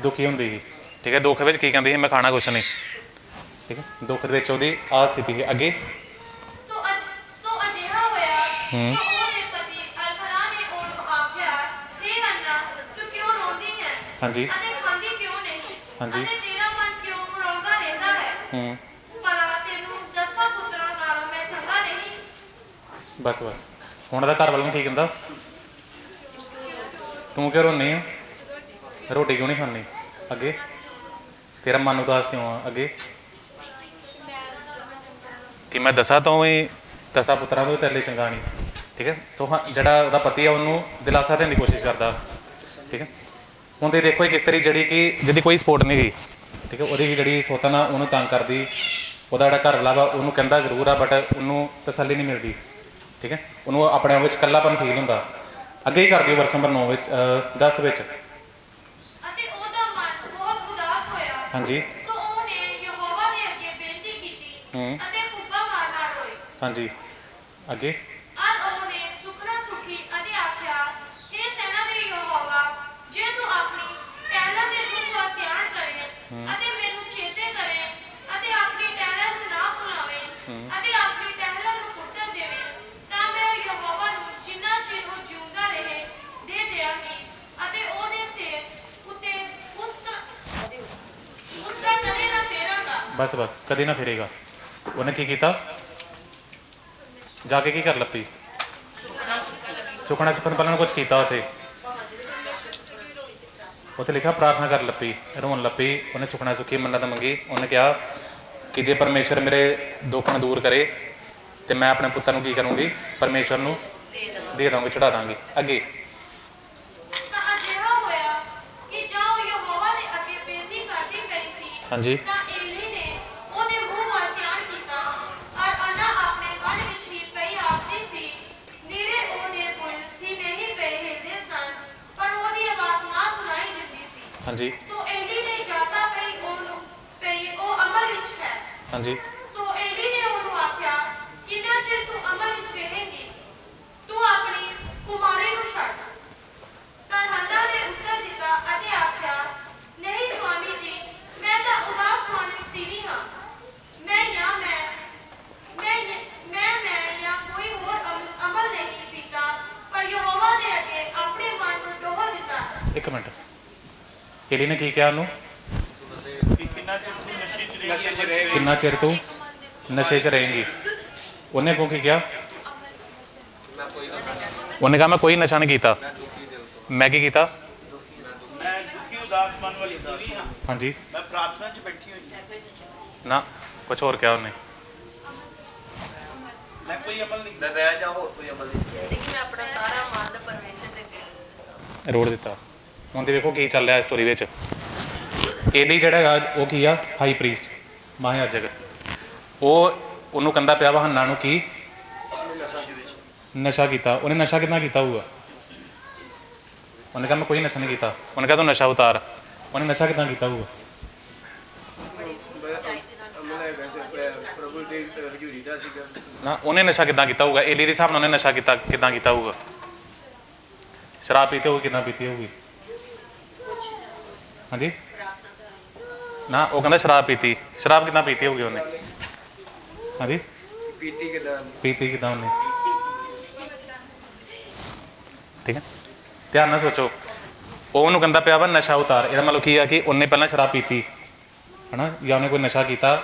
ਦੁਖੀ ਹੁੰਦੀ ਸੀ। ਠੀਕ ਹੈ, ਦੁੱਖ ਵਿੱਚ ਕੀ ਕਹਿੰਦੀ ਸੀ, ਮੈਂ ਖਾਣਾ ਕੁਛ ਨਹੀਂ। ਠੀਕ ਹੈ, ਦੁੱਖ ਵਿੱਚ ਉਹਦੀ ਆ ਸਥਿਤੀ ਸੀ। ਅੱਗੇ ਸੋ ਅਜਿਹਾ ਹੋਇਆ ਜੋ ਉਹਦੇ ਪਤੀ ਅਲਕਨਾ ਨੇ ਉਹਨੂੰ ਆਖਿਆ, ਹੇ ਹੰਨਾ, ਤੂੰ ਕਿਉਂ ਰੋਂਦੀ ਹੈ ਹਾਂਜੀ ਅਤੇ ਖਾਂਦੀ ਕਿਉਂ ਨਹੀਂ ਹਾਂਜੀ। ਅਤੇ ਤੇਰਾ ਮਨ ਕਿਉਂ ਮਰੋੜਦਾ ਰਹਿੰਦਾ ਹੈ? ਭਲਾ ਤੈਨੂੰ 10 ਪੁੱਤਰਾਂ ਨਾਲੋਂ ਮੈਂ ਚੰਗਾ ਨਹੀਂ? ਬਸ ਬਸ। ਹੁਣ ਉਹਦਾ ਘਰ ਵਾਲਾ ਨੂੰ ਕੀ ਕਹਿੰਦਾ, ਤੂੰ ਕਿਉਂ ਰੋਂਦੀ ਆ, ਰੋਟੀ ਕਿਉਂ ਨਹੀਂ ਖਾਂਦੀ? ਅੱਗੇ ਤੇਰਾ ਮਨ ਉਦਾਸ ਕਿਉਂ ਆ? ਅੱਗੇ ਕਿ ਮੈਂ 10 ਤੋਂ ਵੀ 10 ਪੁੱਤਰਾਂ ਤੋਂ ਵੀ ਤੇਰੇ ਲਈ ਚੰਗਾ ਨਹੀਂ। ਠੀਕ ਹੈ, ਸੋ ਹਾਂ ਜਿਹੜਾ ਉਹਦਾ ਪਤੀ ਆ ਉਹਨੂੰ ਦਿਲਾਸਾ ਦੇਣ ਦੀ ਕੋਸ਼ਿਸ਼ ਕਰਦਾ। ਠੀਕ ਹੈ, ਹੁਣ ਤੁਸੀਂ ਦੇਖੋ ਇੱਕ ਇਸਤਰੀ ਜਿਹੜੀ ਕਿ ਜਿਹਦੀ ਕੋਈ ਸਪੋਰਟ ਨਹੀਂ ਗਈ। ਠੀਕ ਹੈ, ਉਹਦੀ ਜਿਹੜੀ ਸੋਤਨ ਆ ਉਹਨੂੰ ਤੰਗ ਕਰਦੀ, ਉਹਦਾ ਜਿਹੜਾ ਘਰ ਵਾਲਾ ਵਾ ਉਹਨੂੰ ਕਹਿੰਦਾ ਜ਼ਰੂਰ ਆ ਬਟ ਉਹਨੂੰ ਤਸੱਲੀ ਨਹੀਂ ਮਿਲਦੀ। ਠੀਕ ਹੈ, ਉਹਨੂੰ ਆਪਣੇ ਆਪ ਵਿੱਚ ਇਕੱਲਾਪਨ ਫੀਲ ਹੁੰਦਾ। ਅੱਗੇ ਹੀ ਕਰਦੀ ਵਰਸ ਨੰਬਰ 9 ਵਿੱਚ 10 ਵਿੱਚ। ਅਤੇ ਉਹਦਾ ਮਨ ਬਹੁਤ ਉਦਾਸ ਹੋਇਆ। ਹਾਂਜੀ ਸੋ ਉਹਨੇ ਯਹੋਵਾ ਦੇ ਅੱਗੇ ਬੇਨਤੀ ਕੀਤੀ ਅਤੇ ਫੁੱਕਾਂ ਮਾਰ-ਮਾਰ ਰੋਈ। ਹਾਂਜੀ ਅੱਗੇ ਅਰ ਉਹਨੇ ਸੁਖਣਾ ਸੁਖੀ ਅਤੇ ਆਖਿਆ, ਹੇ ਸੈਨਾ ਦੇ ਯਹੋਵਾ, ਜੇ ਤੂੰ ਆਪਣੀ ਟਹਿਲਾਂ ਦੇ ਦੁੱਖ ਦਾ ਧਿਆਨ ਕਰੇ ਅਤੇ ਮੈਨੂੰ ਚੇਤੇ ਕਰੇ ਅਤੇ ਆਪਣੀ ਟਹਿਲਾਂ ਨੂੰ ਨਾ ਭੁਲਾਵੇ ਅਤੇ ਆਪਣੀ ਟਹਿਲਾਂ ਨੂੰ ਫੁੱਟਣ ਦੇਵੇ, ਤਾਂ ਮੈਂ ਯਹੋਵਾ ਨੂੰ ਜਿੰਨਾ ਚਿਰ ਉਹ ਜਿਉਂਦਾ ਰਹੇ ਦੇ ਦਿਆਂਗੀ ਅਤੇ ਉਹਦੇ ਸਿਰ ਉੱਤੇ ਉਸ ਤਰ੍ਹਾਂ ਕਦੇ ਨਾ ਫੇਰਾਂਗਾ। ਬਸ ਬਸ, ਕਦੇ ਨਾ ਫਿਰੇਗਾ। ਉਹਨੇ ਕੀ ਕੀਤਾ, ਜਾ ਕੇ ਕੀ ਕਰ ਲੱਪੀ, ਸੁਖਣਾ ਸੁਖਣ ਪਹਿਲਾਂ ਕੁਝ ਕੀਤਾ। ਉੱਥੇ ਲਿਖਿਆ ਪ੍ਰਾਰਥਨਾ ਕਰ ਲੱਪੀ, ਰੋਣ ਲੱਪੀ। ਉਹਨੇ ਸੁਖਣਾ ਸੁਖੀ ਮੰਨਤ ਮੰਗੀ। ਉਹਨੇ ਕਿਹਾ ਕਿ ਜੇ ਪਰਮੇਸ਼ਰ ਮੇਰੇ ਦੁੱਖ ਨੂੰ ਦੂਰ ਕਰੇ ਤੇ ਮੈਂ ਆਪਣੇ ਪੁੱਤਰ ਨੂੰ ਕੀ ਕਰੂੰਗੀ, ਪਰਮੇਸ਼ਰ ਨੂੰ ਦੇ ਦਾਂਗੀ, ਚੜਾ ਦਾਂਗੀ। ਅੱਗੇ ਤਾਂ ਅਜਿਹਾ ਹੋਇਆ ਕਿ ਜਦੋਂ ਯਹੋਵਾ ਦੇ ਅੱਗੇ ਬੇਨਤੀ ਕਰਦੀ ਪਈ ਸੀ ਹਾਂਜੀ ਤਾਂ ਏਲੀ ਨੇ ਉਹਦੇ ਮੂੰਹ ਵੱਲ ਧਿਆਨ ਕੀਤਾ ਔਰ ਅੰਨਾ ਆਪਣੇ ਮਨ ਵਿੱਚ ਹੀ ਪਈ ਆਖਦੀ ਸੀ, ਨੀਰੇ ਉਹਦੇ ਬੁੱਲ ਹੀ ਨਹੀਂ ਪਏ ਹਿਲਦੇ ਸਨ, ਪਰ ਉਹਦੀ ਆਵਾਜ਼ ਨਾ ਸੁਣਾਈ ਦਿੰਦੀ ਸੀ। ਹਾਂਜੀ ਸੋ ਏਲੀ ਨੇ ਜਾਤਾ ਪਈ ਉਹ ਅਮਲ ਵਿੱਚ ਹੈ। ਹਾਂਜੀ ਸੋ ਏਲੀ ਨੇ ਉਹਨੂੰ ਆਖਿਆ, ਕਿੰਨਾ ਚਿਰ ਤੂੰ ਅਮਲ ਵਿੱਚ ਰਹੇਂਗੀ? ਤੂੰ ਆਪਣੀ ਕੁਮਾਰੀ ਨੂੰ ਛੱਡ। ਤਾਂ ਹੰਨਾ ਨੇ ਉੱਤਰ ਦਿੱਤਾ ਅਤੇ ਆਖਿਆ, ਨਹੀਂ ਸਵਾਮੀ ਜੀ, ਮੈਂ ਤਾਂ ਉਦਾਸ ਮਨ ਤੀਵੀਂ ਹਾਂ। ਮੈਂ ਜਾਂ ਕੋਈ ਹੋਰ ਅਮਲ ਨਹੀਂ ਕੀਤਾ, ਪਰ ਯਹੋਵਾ ਦੇ ਅੱਗੇ ਆਪਣੇ ਮਨ ਨੂੰ ਡੋਲ ਦਿੱਤਾ। ਇੱਕ ਮਿੰਟ। ਏਲੀ ਨੇ ਕੀ ਕਿਹਾ ਉਹਨੂੰ, ਕਿੰਨਾ ਚਿਰ ਤੂੰ ਨਸ਼ੇ 'ਚ ਰਹੇਂਗੀ? ਉਹਨੇ ਅੱਗੋਂ ਕੀ ਕਿਹਾ, ਉਹਨੇ ਕਹਾ ਮੈਂ ਕੋਈ ਨਸ਼ਾ ਨਹੀਂ ਕੀਤਾ। ਮੈਂ ਕੀ ਕੀਤਾ? ਮੈਂ ਦੁਖੀ ਉਦਾਸ ਮਨ ਵਾਲੀ ਤੀਵੀਂ ਹਾਂ। ਹਾਂਜੀ ਮੈਂ ਪ੍ਰਾਰਥਨਾ 'ਚ ਬੈਠੀ ਹੋਈ ਹਾਂ। ਨਾ ਕੁਛ ਹੋਰ ਕਿਹਾ ਉਹਨੇ। ਮੈਂ ਕੋਈ ਅਮਲ ਨਹੀਂ ਮੈਂ ਵਿਆਹ ਜਾਂ ਹੋਰ ਕੋਈ ਅਮਲ ਨਹੀਂ ਦੇਖੀ ਮੈਂ ਆਪਣਾ ਸਾਰਾ ਮਨ ਪਰਮੇਸ਼ਰ ਦੇ ਅੱਗੇ ਰੋੜ ਦਿੱਤਾ। ਹੁਣ ਤੇ ਵੇਖੋ ਕੀ ਚੱਲ ਰਿਹਾ ਇਸ ਸਟੋਰੀ ਵਿੱਚ। ਏਲੀ ਜਿਹੜਾ ਹੈਗਾ ਉਹ ਕੀ ਆ, ਹਾਈ ਪ੍ਰੀਸਟ, ਮਹਾਯਾਜਕ। ਉਹਨੂੰ ਕਹਿੰਦਾ ਪਿਆ ਵਾ ਹੰਨਾ ਨੂੰ ਕੀ ਨਸ਼ਾ ਕੀਤਾ। ਉਹਨੇ ਨਸ਼ਾ ਕਿੱਦਾਂ ਕੀਤਾ ਹੋਊਗਾ? ਉਹਨੇ ਕਿਹਾ ਮੈਂ ਕੋਈ ਨਸ਼ਾ ਨਹੀਂ ਕੀਤਾ। ਉਹਨੇ ਕਿਹਾ ਤੂੰ ਨਸ਼ਾ ਉਤਾਰ। ਉਹਨੇ ਨਸ਼ਾ ਕਿੱਦਾਂ ਕੀਤਾ ਹੋਊਗਾ? ਪ੍ਰਭੂ ਦੀ ਹਜ਼ੂਰੀ ਦਾ ਸੀਗਾ ਨਾ, ਉਹਨੇ ਨਸ਼ਾ ਕਿੱਦਾਂ ਕੀਤਾ ਹੋਊਗਾ? ਏਲੀ ਦੇ ਹਿਸਾਬ ਨਾਲ ਉਹਨੇ ਨਸ਼ਾ ਕਿੱਦਾਂ ਕੀਤਾ ਹੋਊਗਾ? ਸ਼ਰਾਬ ਪੀਤੇ ਹੋਊਗੀ, ਕਿੱਦਾਂ ਪੀਤੀ ਹੋਊਗੀ? ਹਾਂਜੀ ਨਾ, ਉਹ ਕਹਿੰਦਾ ਸ਼ਰਾਬ ਪੀਤੀ। ਸ਼ਰਾਬ ਕਿੱਦਾਂ ਪੀਤੀ ਹੋਊਗੀ ਉਹਨੇ? ਹਾਂਜੀ ਪੀਤੀ ਕਿਦਾਂ ਪੀਤੀ ਕਿੱਦਾਂ ਉਹਨੇ? ਠੀਕ ਹੈ, ਧਿਆਨ ਨਾਲ ਸੋਚੋ। ਉਹ ਉਹਨੂੰ ਕਹਿੰਦਾ ਪਿਆ ਵਾ ਨਸ਼ਾ ਉਤਾਰ। ਇਹਦਾ ਮਤਲਬ ਕੀ ਆ ਕਿ ਉਹਨੇ ਪਹਿਲਾਂ ਸ਼ਰਾਬ ਪੀਤੀ ਹੈ ਨਾ, ਜਾਂ ਉਹਨੇ ਕੋਈ ਨਸ਼ਾ ਕੀਤਾ,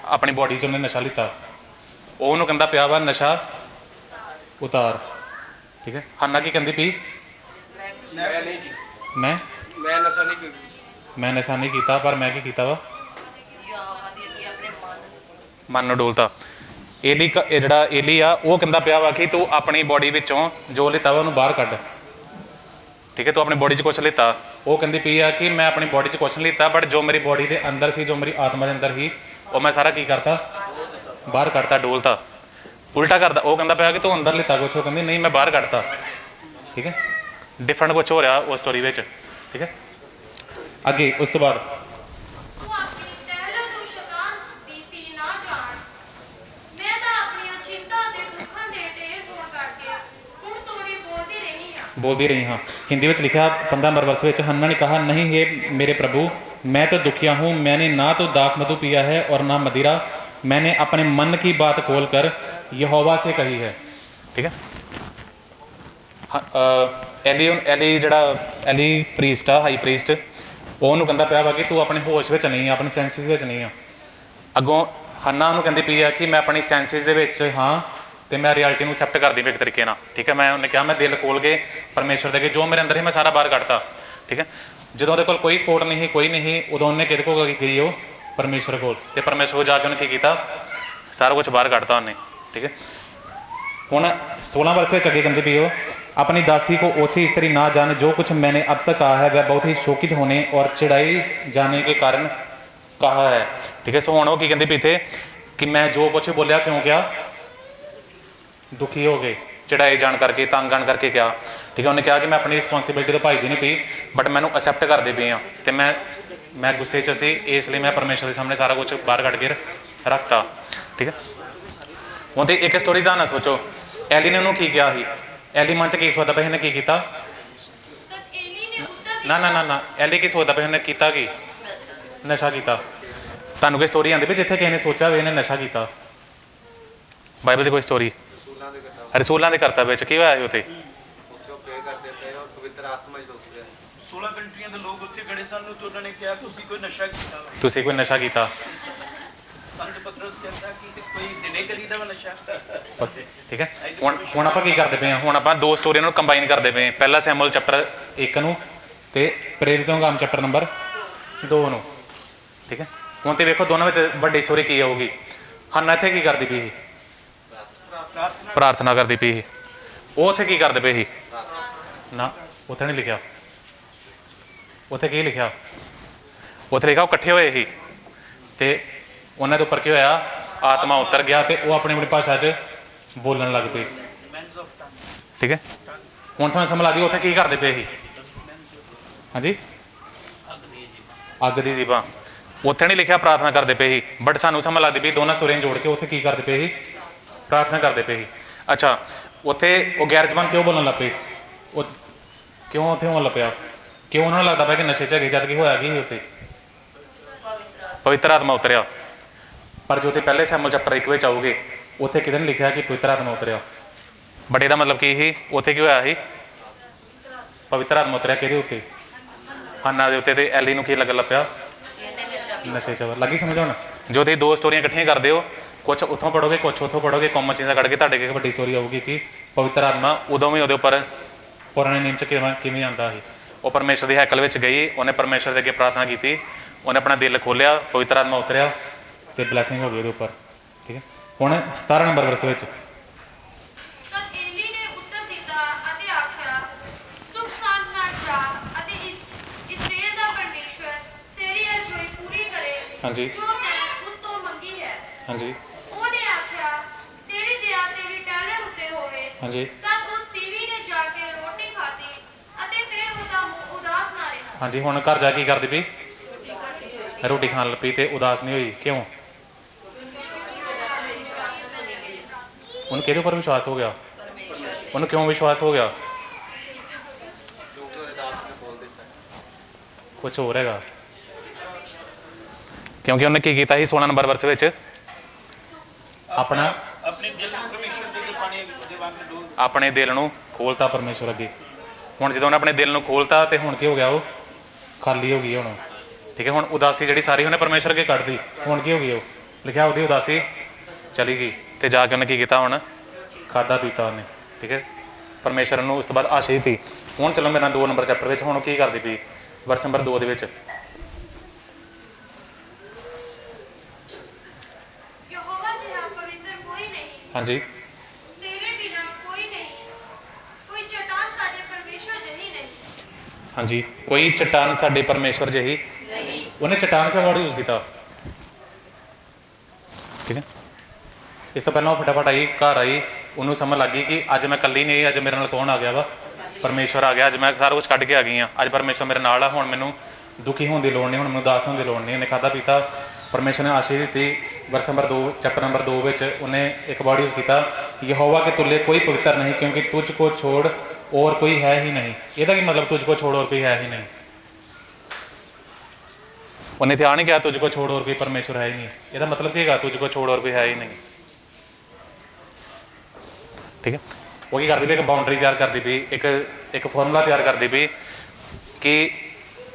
ਆਪਣੀ ਬੋਡੀ 'ਚ ਉਹਨੇ ਨਸ਼ਾ ਲਿੱਤਾ। ਉਹ ਉਹਨੂੰ ਕਹਿੰਦਾ ਪਿਆ ਵਾ ਨਸ਼ਾ ਉਤਾਰ। ਠੀਕ ਹੈ, ਹੰਨਾ ਕੀ ਕਹਿੰਦੀ ਪਈ, ਮੈਂ ਨਹੀਂ ਮੈਂ ਮੈਂ ਨਸ਼ਾ ਨਹੀਂ ਕੀਤੀ ਮੈਂ ਨਸ਼ਾ ਨਹੀਂ ਕੀਤਾ, ਪਰ ਮੈਂ ਕੀ ਕੀਤਾ ਵਾ, ਯਹੋਵਾ ਦੇ ਅੱਗੇ ਆਪਣੇ ਮਨ ਨੂੰ ਡੋਲਤਾ। ਏਲੀ ਇਹ ਜਿਹੜਾ ਏਲੀ ਆ ਉਹ ਕਹਿੰਦਾ ਪਿਆ ਵਾ ਕਿ ਤੂੰ ਆਪਣੀ ਬੋਡੀ ਵਿੱਚੋਂ ਜੋ ਲਿੱਤਾ ਵਾ ਉਹਨੂੰ ਬਾਹਰ ਕੱਢ। ਠੀਕ ਹੈ, ਤੂੰ ਆਪਣੀ ਬੋਡੀ 'ਚ ਕੁਛ ਲਿੱਤਾ। ਉਹ ਕਹਿੰਦੀ ਪਈ ਆ ਕਿ ਮੈਂ ਆਪਣੀ ਬੋਡੀ 'ਚ ਕੁਛ ਨਹੀਂ ਲਿੱਤਾ, ਬਟ ਜੋ ਮੇਰੀ ਬੋਡੀ ਦੇ ਅੰਦਰ ਸੀ, ਜੋ ਮੇਰੀ ਆਤਮਾ ਦੇ ਅੰਦਰ ਸੀ, ਉਹ ਮੈਂ ਸਾਰਾ ਕੀ ਕਰਤਾ, ਬਾਹਰ ਕੱਢਤਾ, ਡੋਲਤਾ। ਉਲਟਾ ਕਰਦਾ। ਉਹ ਕਹਿੰਦਾ ਪਿਆ ਕਿ ਤੂੰ ਅੰਦਰ ਲਿੱਤਾ ਕੁਛ, ਉਹ ਕਹਿੰਦੀ ਨਹੀਂ ਮੈਂ ਬਾਹਰ ਕੱਢਤਾ। ਠੀਕ ਹੈ, ਡਿਫਰੈਂਟ ਕੁਛ ਹੋ ਰਿਹਾ ਉਸ ਸਟੋਰੀ ਵਿੱਚ। ਠੀਕ ਹੈ, ਅੱਗੇ ਉਸ ਤੋਂ ਬਾਅਦ ਤੂੰ ਆਪਣੀ ਟਹਿਲ ਨੂੰ ਸ਼ੈਤਾਨ ਦੀ ਪੀ ਨਾ ਜਾਣ। ਮੈਂ ਤਾਂ ਆਪਣੀਆਂ ਚਿੰਤਾ ਤੇ ਦੁੱਖਾਂ ਦੇ ਢੇਰ ਹੋਣ ਕਰਕੇ ਹੁਣ ਤੋੜੀ ਬੋਲਦੀ ਰਹੀ ਹਾਂ। बोलती रही हाँ। हिंदी में लिखा 15 नंबर वर्ष में, हन्ना ने कहा, नहीं हे मेरे प्रभु, मैं तो दुखिया हूँ, मैंने ना तो दाख मधु पिया है और ना मदिरा, मैंने अपने मन की बात खोल कर यहोवा से कही है। ठीक है। एली ਜਿਹੜਾ ਐਲੀ ਪ੍ਰੀਸਟ ਆ, ਹਾਈ ਪ੍ਰੀਸਟ, ਉਹਨੂੰ ਕਹਿੰਦਾ ਪਿਆ ਵਾ ਕਿ ਤੂੰ ਆਪਣੇ ਹੋਸ਼ ਵਿੱਚ ਨਹੀਂ ਆ, ਆਪਣੇ ਸੈਂਸਿਸ ਵਿੱਚ ਨਹੀਂ ਆ। ਅੱਗੋਂ ਹੰਨਾ ਉਹਨੂੰ ਕਹਿੰਦੀ ਪਈ ਆ ਕਿ ਮੈਂ ਆਪਣੀ ਸੈਂਸਿਸ ਦੇ ਵਿੱਚ ਹਾਂ ਤੇ ਮੈਂ ਰਿਐਲਿਟੀ ਨੂੰ ਐਕਸੈਪਟ ਕਰਦੀ ਪਈ ਇੱਕ ਤਰੀਕੇ ਨਾਲ। ਠੀਕ ਹੈ। ਉਹਨੇ ਕਿਹਾ ਮੈਂ ਦਿਲ ਖੋਲ ਕੇ ਪਰਮੇਸ਼ਰ ਦੇ ਅੱਗੇ ਜੋ ਮੇਰੇ ਅੰਦਰ ਸੀ ਮੈਂ ਸਾਰਾ ਬਾਹਰ ਕੱਢਤਾ। ਠੀਕ ਹੈ। ਜਦੋਂ ਉਹਦੇ ਕੋਲ ਕੋਈ ਸਪੋਰਟ ਨਹੀਂ ਸੀ, ਕੋਈ ਨਹੀਂ, ਉਦੋਂ ਉਹਨੇ ਕਿਹਦੇ ਕੋਲ ਗਈ, ਉਹ ਪਰਮੇਸ਼ਰ ਕੋਲ, ਤੇ ਪਰਮੇਸ਼ਰ ਕੋਲ ਜਾ ਕੇ ਉਹਨੇ ਕੀ ਕੀਤਾ, ਸਾਰਾ ਕੁਝ ਬਾਹਰ ਕੱਢਤਾ ਉਹਨੇ। ਠੀਕ ਹੈ। ਹੁਣ 16 वर्ष ਵਿੱਚ ਅੱਗੇ ਕਹਿੰਦੇ ਵੀ ਉਹ, अपनी दासी को ओछी स्त्री ना जाने, जो कुछ मैंने अब तक कहा है वह बहुत ही शोकित होने और चिढ़ाई जाने के कारण कहा है। ठीक है। सो हुण की कहती भी थे कि मैं जो कुछ बोलिया क्यों क्या, दुखी हो गए, चिढ़ाई जान करके, तंग आन करके क्या। ठीक है। उन्हें कहा कि मैं अपनी रिस्पॉन्सिबिलिटी तो भाईदी नहीं पई, बट मैनू एक्सैप्ट करते पे हाँ, तो मैं गुस्से च सी, इसलिए मैं परमेश्वर के सामने सारा कुछ बाहर कट के रखता। ठीक है। हूँ तो एक स्टोरी का ना सोचो, एली ने उन्होंने की किया ही, एली मन च की सोचता पे, की किया, तब एली ने उत्तर ना ना ना ना, एली की सोचता पे, किया की, नशा किया। तुहानू कोई स्टोरी आती भी जिथे किसी ने सोचा भी इन्हें नशा किया, बाइबल की कोई स्टोरी, रसूलों के करता ਵਿੱਚ ਕੀ ਹੋਇਆ ਸੀ ਉੱਥੇ? ਉੱਥੇ ਉਹ ਪ੍ਰੇ ਕਰਦੇ ਪਏ ਔਰ ਪਵਿੱਤਰ ਆਤਮਾ ਜਦੋਂ ਉਤਰਿਆ। 16 ਕੰਟਰੀਆਂ ਦੇ ਲੋਕ ਉੱਥੇ ਖੜੇ ਸਨ ਤੇ ਉਹਨਾਂ ਨੇ ਕਿਹਾ ਤੁਸੀਂ ਕੋਈ ਨਸ਼ਾ ਕੀਤਾ ਵਾ। ਤੁਸੀਂ ਕੋਈ ਨਸ਼ਾ ਕੀਤਾ। ਸੰਤ ਪਤਰਸ ਕਹਿੰਦਾ ਕਿ ਕੋਈ ਦਿਨੇ ਕਰੀਦਾ ਵਾ ਨਸ਼ਾ। ਠੀਕ ਹੈ। ਹੁਣ ਆਪਾਂ ਕੀ ਕਰਦੇ ਪਏ ਹਾਂ, ਹੁਣ ਆਪਾਂ ਦੋ ਸਟੋਰੀਆਂ ਨੂੰ ਕੰਬਾਈਨ ਕਰਦੇ ਪਏ ਹਾਂ। ਪਹਿਲਾ ਸੈਮੂਅਲ ਚੈਪਟਰ 1 ਨੂੰ ਤੇ ਪ੍ਰੇਰਿਤੋਂ ਦਾ ਕੰਮ ਚੈਪਟਰ ਨੰਬਰ 2 ਨੂੰ। ਠੀਕ ਹੈ। ਹੁਣ ਤੇ ਵੇਖੋ ਦੋਨਾਂ ਵਿੱਚ ਵੱਡੀ ਸਟੋਰੀ ਕੀ ਆਊਗੀ। ਹੰਨਾ ਇੱਥੇ ਕੀ ਕਰਦੀ ਪਈ ਸੀ? ਪ੍ਰਾਰਥਨਾ ਕਰਦੀ ਪਈ ਸੀ। ਉਹ ਉੱਥੇ ਕੀ ਕਰਦੇ ਪਏ ਸੀ? ਨਾ, ਉੱਥੇ ਨਹੀਂ ਲਿਖਿਆ। ਉੱਥੇ ਕੀ ਲਿਖਿਆ? ਉੱਥੇ ਲਿਖਿਆ ਉਹ ਇਕੱਠੇ ਹੋਏ ਸੀ ਤੇ ਉਹਨਾਂ ਦੇ ਉੱਪਰ ਕੀ ਹੋਇਆ, ਆਤਮਾ ਉਤਰ ਗਿਆ ਤੇ ਉਹ ਆਪਣੀ ਆਪਣੀ ਭਾਸ਼ਾ 'ਚ ਬੋਲਣ ਲੱਗ ਪਏ। ਠੀਕ ਹੈ। ਹੁਣ ਸਾਨੂੰ ਸਮਝ ਲੱਗਦੀ ਉੱਥੇ ਕੀ ਕਰਦੇ ਪਏ ਸੀ? ਹਾਂਜੀ, ਅੱਗ ਦੀ ਜੀਭਾਂ। ਉੱਥੇ ਨਹੀਂ ਲਿਖਿਆ ਪ੍ਰਾਰਥਨਾ ਕਰਦੇ ਪਏ ਸੀ, ਬਟ ਸਾਨੂੰ ਸਮਝ ਲੱਗਦੀ ਪਈ ਦੋਨਾਂ ਸਟੋਰੀਆਂ ਜੋੜ ਕੇ ਉੱਥੇ ਕੀ ਕਰਦੇ ਪਏ ਸੀ? ਪ੍ਰਾਰਥਨਾ ਕਰਦੇ ਪਏ ਸੀ। ਅੱਛਾ, ਉੱਥੇ ਉਹ ਗੈਰ ਜ਼ਬਾਨ ਕਿਉਂ ਬੋਲਣ ਲੱਗ ਪਏ? ਉਹ ਕਿਉਂ ਉੱਥੇ ਹੋਣ ਲੱਗ ਪਿਆ? ਕਿਉਂ ਉਹਨਾਂ ਨੂੰ ਲੱਗਦਾ ਪਿਆ ਕਿ ਨਸ਼ੇ 'ਚ ਹੈਗੇ, ਜਦ ਕਿ ਹੋਇਆ ਕੀ ਸੀ ਉੱਥੇ? ਪਵਿੱਤਰ ਆਤਮਾ ਉਤਰਿਆ। ਪਰ ਜੋ ਉੱਥੇ ਪਹਿਲੇ ਸੈਮੂਅਲ ਚੈਪਟਰ 1 ਵਿੱਚ ਆਉਗੇ, ਉੱਥੇ ਕਿਤੇ ਨਹੀਂ ਲਿਖਿਆ ਕਿ ਪਵਿੱਤਰ ਆਤਮਾ ਉਤਰਿਆ। ਬਟ ਇਹਦਾ ਮਤਲਬ ਕੀ ਸੀ? ਉੱਥੇ ਕੀ ਹੋਇਆ ਸੀ? ਪਵਿੱਤਰ ਆਤਮਾ ਉਤਰਿਆ ਕਿਹਦੇ ਉੱਤੇ? ਹੰਨਾ ਦੇ ਉੱਤੇ। ਤੇ ਐਲੀ ਨੂੰ ਕੀ ਲੱਗਣ ਲੱਗ ਪਿਆ? ਨਸ਼ੇ 'ਚ। ਲੱਗੀ ਸਮਝ ਹੁਣ? ਜੋ ਤੁਸੀਂ ਦੋ ਸਟੋਰੀਆਂ ਇਕੱਠੀਆਂ ਕਰਦੇ ਹੋ, ਕੁਛ ਉੱਥੋਂ ਪੜ੍ਹੋਗੇ, ਕੁਛ ਉੱਥੋਂ ਪੜ੍ਹੋਗੇ, ਕਾਮਨ ਚੀਜ਼ਾਂ ਕੱਢ ਕੇ ਤੁਹਾਡੇ ਅੱਗੇ ਇੱਕ ਵੱਡੀ ਸਟੋਰੀ ਆਊਗੀ ਕਿ ਪਵਿੱਤਰ ਆਤਮਾ ਉਦੋਂ ਵੀ ਉਹਦੇ ਉੱਪਰ ਪੁਰਾਣੇ ਨਿਯਮ 'ਚ ਕਿਵੇਂ ਆਉਂਦਾ ਸੀ। ਉਹ ਪਰਮੇਸ਼ਰ ਦੀ ਹੈਕਲ ਵਿੱਚ ਗਈ, ਉਹਨੇ ਪਰਮੇਸ਼ਰ ਦੇ ਅੱਗੇ ਪ੍ਰਾਰਥਨਾ ਕੀਤੀ, ਉਹਨੇ ਆਪਣਾ ਦਿਲ ਖੋਲ੍ਹਿਆ, ਪਵਿੱਤਰ ਆਤਮਾ ਉਤਰਿਆ ਤੇ ਬਲੈਸਿੰਗ ਹੋ ਗਈ ਉਹਦੇ ਉੱਪਰ। ਠੀਕ ਹੈ। ਹੁਣ 17 ਨੰਬਰ ਵਰਸ ਵਿੱਚ, तब एली ने उत्तर दिता ਅਤੇ ਆਖਿਆ, ਸੁਖ ਸ਼ਾਂਤ ਨਾਲ ਜਾ ਅਤੇ ਇਸਰਾਏਲ ਦਾ ਪਰਮੇਸ਼ਵਰ ਤੇਰੀ ਅਰਜ਼ੋਈ ਪੂਰੀ ਕਰੇ ਹਾਂਜੀ ਜੋ ਤੈਂ ਉਸ ਤੋਂ ਮੰਗੀ ਹੈ। ਹਾਂਜੀ ਉਹਨੇ ਆਖਿਆ, ਤੇਰੀ ਦਇਆ ਤੇਰੀ ਟਹਿਲਣ ਉੱਤੇ ਹੋਵੇ। ਹਾਂਜੀ ਤਦ ਉਸ ਤੀਵੀ ਨੇ ਜਾ ਕੇ ਰੋਟੀ ਖਾਧੀ ਅਤੇ ਫਿਰ ਉਹਦਾ ਮੂੰਹ ਉਦਾਸ ਨਾ ਰਿਹਾ। ਹਾਂਜੀ। ਹੁਣ ਘਰ ਜਾ ਕੀ ਕਰਦੀ ਪਈ? ਰੋਟੀ ਖਾਣ ਲੱਗ ਪਈ ਤੇ ਉਦਾਸ ਨਹੀਂ ਹੋਈ। ਕਿਉਂ? ਉਹਨੂੰ ਕਿਹਦੇ ਉੱਪਰ ਵਿਸ਼ਵਾਸ ਹੋ ਗਿਆ? ਉਹਨੂੰ ਕਿਉਂ ਵਿਸ਼ਵਾਸ ਹੋ ਗਿਆ? ਕਿਉਂਕਿ ਉਹਦੇ ਦਾਸ ਨੇ ਬੋਲ ਦਿੱਤਾ। ਕੁਛ ਹੋਰ ਹੈਗਾ। ਕਿਉਂਕਿ ਉਹਨੇ ਕੀ ਕੀਤਾ ਸੀ 16 ਨੰਬਰ ਵਰਸ ਵਿੱਚ? ਆਪਣਾ ਆਪਣੇ ਦਿਲ ਨੂੰ ਪਰਮੇਸ਼ਰ ਦੇ ਅੱਗੇ ਪਾਣੀ ਦੇ ਵਾਂਗ ਡੋਲ। ਆਪਣੇ ਦਿਲ ਨੂੰ ਖੋਲਤਾ ਪਰਮੇਸ਼ਵਰ ਅੱਗੇ। ਹੁਣ ਜਦੋਂ ਉਹਨੇ ਆਪਣੇ ਦਿਲ ਨੂੰ ਖੋਲਤਾ ਤੇ ਹੁਣ ਕੀ ਹੋ ਗਿਆ? ਉਹ ਖਾਲੀ ਹੋ ਗਈ ਹੁਣ। ਠੀਕ ਹੈ। ਹੁਣ ਉਦਾਸੀ ਜਿਹੜੀ ਸਾਰੀ ਉਹਨੇ ਪਰਮੇਸ਼ਰ ਅੱਗੇ ਕੱਢਦੀ। ਹੁਣ ਕੀ ਹੋ ਗਈ? ਉਹ ਲਿਖਿਆ ਉਹਦੀ ਉਦਾਸੀ ਚਲੀ ਗਈ ਤੇ ਜਾ ਕੇ ਉਹਨੇ ਕੀ ਕੀਤਾ? ਹੁਣ ਖਾਧਾ ਪੀਤਾ ਉਹਨੇ। ਠੀਕ ਹੈ। ਪਰਮੇਸ਼ਰ ਨੂੰ ਉਸ ਤੋਂ ਬਾਅਦ ਆਸ਼ੀਸ਼ ਦਿੱਤੀ। ਹੁਣ ਚਲੋ ਮੇਰੇ ਨਾਲ 2 ਨੰਬਰ ਚੈਪਟਰ ਵਿੱਚ, ਹੁਣ ਕੀ ਕਰਦੀ ਪਈ? ਵਰਸ ਨੰਬਰ 2 ਦੇ ਵਿੱਚ, ਯਹੋਵਾ ਜਿਹਾ ਪਵਿੱਤਰ ਕੋਈ ਨਹੀਂ, ਹਾਂਜੀ ਤੇਰੇ ਬਿਨਾ ਕੋਈ ਨਹੀਂ, ਕੋਈ ਚਟਾਨ ਸਾਡੇ ਪਰਮੇਸ਼ਵਰ ਜਿਹੀ ਨਹੀਂ। ਹਾਂਜੀ। ਕੋਈ ਚਟਾਨ ਸਾਡੇ ਪਰਮੇਸ਼ਵਰ ਜਿਹੀ। ਉਹਨੇ ਚਟਾਨ ਕਿਉਂ ਵਰਡ ਯੂਜ਼ ਕੀਤਾ? ਠੀਕ ਹੈ। ਇਸ ਤੋਂ ਪਹਿਲਾਂ ਉਹ ਫਟਾਫਟ ਆਈ, ਘਰ ਆਈ, ਉਹਨੂੰ ਸਮਝ ਲੱਗ ਗਈ ਕਿ ਅੱਜ ਮੈਂ ਇਕੱਲੀ ਨਹੀਂ, ਅੱਜ ਮੇਰੇ ਨਾਲ ਕੌਣ ਆ ਗਿਆ ਵਾ? ਪਰਮੇਸ਼ਵਰ ਆ ਗਿਆ। ਅੱਜ ਮੈਂ ਸਾਰਾ ਕੁਝ ਕੱਢ ਕੇ ਆ ਗਈ ਹਾਂ। ਅੱਜ ਪਰਮੇਸ਼ਵਰ ਮੇਰੇ ਨਾਲ ਆ। ਹੁਣ ਮੈਨੂੰ ਦੁਖੀ ਹੋਣ ਦੀ ਲੋੜ ਨਹੀਂ, ਹੁਣ ਮੈਨੂੰ ਉਦਾਸ ਹੋਣ ਦੀ ਲੋੜ ਨਹੀਂ। ਉਹਨੇ ਖਾਧਾ ਪੀਤਾ, ਪਰਮੇਸ਼ਵਰ ਨੇ ਆਸ਼ੀਸ਼ ਦਿੱਤੀ। ਵਰਸ ਨੰਬਰ 2 ਚੈਪਟਰ ਨੰਬਰ 2 ਵਿੱਚ ਉਹਨੇ ਇੱਕ ਵਰਡ ਯੂਜ਼ ਕੀਤਾ, ਯਹੋਵਾ ਕੇ ਤੁल्य कोई पवित्र नहीं क्योंकि तुझको छोड़ और कोई है ही नहीं। ਇਹਦਾ ਕੀ मतलब तुझको छोड़ और कोई है ही नहीं। ਉਹਨੇ ਤੇ ਆ ਨਹੀਂ ਕਿਹਾ तुझको छोड़ और कोई परमेश्वर है ही नहीं। ਇਹਦਾ मतलब ਕੀ ਹੈਗਾ तुझको छोड़ और कोई है ही नहीं। ठीक है, ਉਹ ਕੀ ਕਰਦੀ ਪਈ, ਇੱਕ ਬਾਉਂਡਰੀ ਤਿਆਰ ਕਰਦੀ ਪਈ, ਇੱਕ ਫਾਰਮੂਲਾ ਤਿਆਰ ਕਰਦੀ ਪਈ ਕਿ